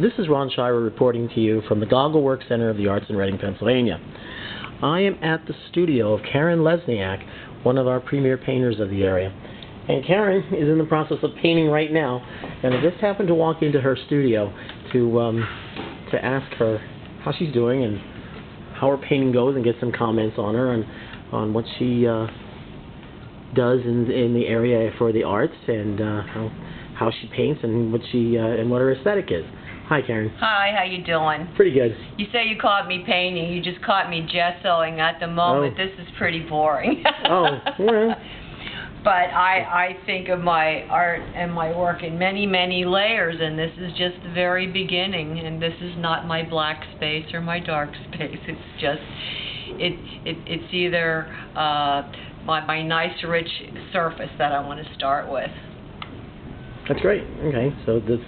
This is Ron Schira reporting to you from the GoggleWorks Center of the Arts in Reading, Pennsylvania. I am at the studio of Karen Lesniak, one of our premier painters of the area. And Karen is in the process of painting right now, and I just happened to walk into her studio to ask her how she's doing and how her painting goes and get some comments on her and on what she does in the area for the arts and how she paints and what her aesthetic is. Hi, Karen. Hi, how you doing? Pretty good. You say you caught me painting. You just caught me gessoing at the moment. Oh. This is pretty boring. Oh, well. But I think of my art and my work in many, many layers, and this is just the very beginning, and this is not my black space or my dark space. It's just, it's either my nice, rich surface that I want to start with. That's great. Okay, so this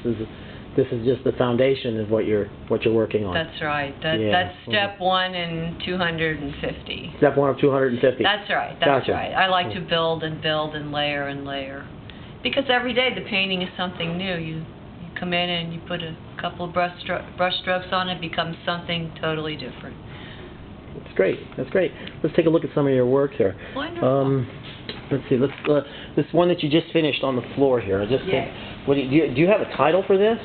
is just the foundation of what you're working on. That's right. That's step 1 in 250. Step 1 of 250. That's right. Gotcha. Right. I like to build and build and layer and layer, because every day the painting is something new. You come in and you put a couple of brush strokes on it, becomes something totally different. That's great. That's great. Let's take a look at some of your work here. Wonderful. Let's see. This one that you just finished on the floor here. Yes. Do you have a title for this?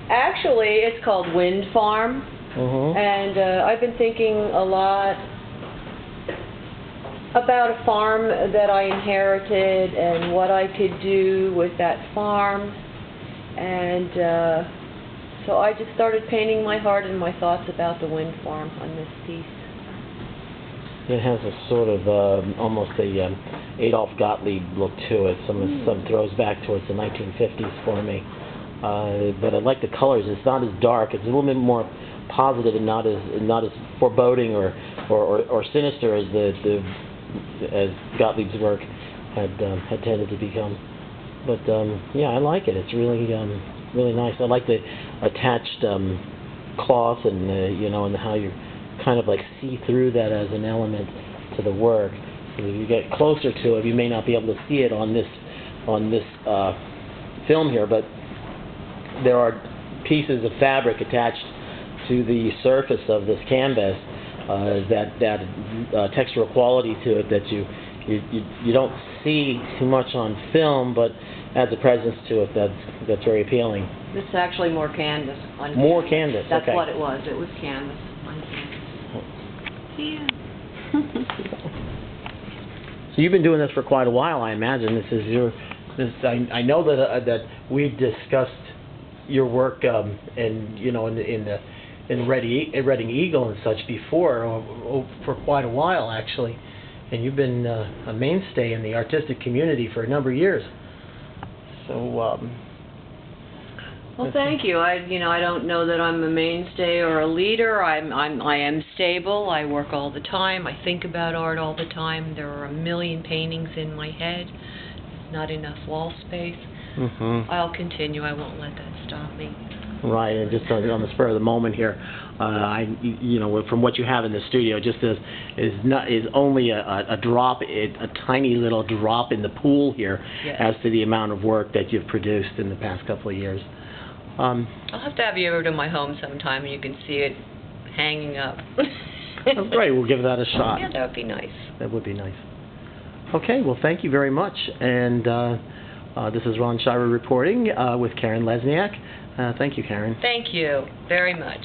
Actually, it's called Wind Farm, and I've been thinking a lot about a farm that I inherited and what I could do with that farm, and so I just started painting my heart and my thoughts about the wind farm on this piece. It has a sort of almost a Adolf Gottlieb look to it. Some throws back towards the 1950s for me. But I like the colors. It's not as dark. It's a little bit more positive and not as foreboding or sinister as Gottlieb's work had tended to become. But yeah, I like it. It's really nice. I like the attached cloth and and how you kind of like see through that as an element to the work. If you get closer to it, you may not be able to see it on this film here, but there are pieces of fabric attached to the surface of this canvas that textural quality to it that you don't see too much on film, but adds a presence to it that's very appealing. This is actually more canvas. More canvas. That's okay. what it was. It was canvas. Yeah. So you've been doing this for quite a while, I imagine. I know that we've discussed your work in Reading Eagle and such before for quite a while actually, and you've been a mainstay in the artistic community for a number of years. So. Well, thank you. I don't know that I'm a mainstay or a leader. I am stable. I work all the time. I think about art all the time. There are a million paintings in my head. Not enough wall space. I'll continue. I won't let that stop me. Right, and just on the spur of the moment here, from what you have in the studio, just is only a drop, a tiny little drop in the pool here, yes, as to the amount of work that you've produced in the past couple of years. I'll have to have you over to my home sometime, and you can see it hanging up. Oh, great, we'll give that a shot. Yeah, that would be nice. That would be nice. Okay, well, thank you very much. And this is Ron Schira reporting with Karen Lesniak. Thank you, Karen. Thank you very much.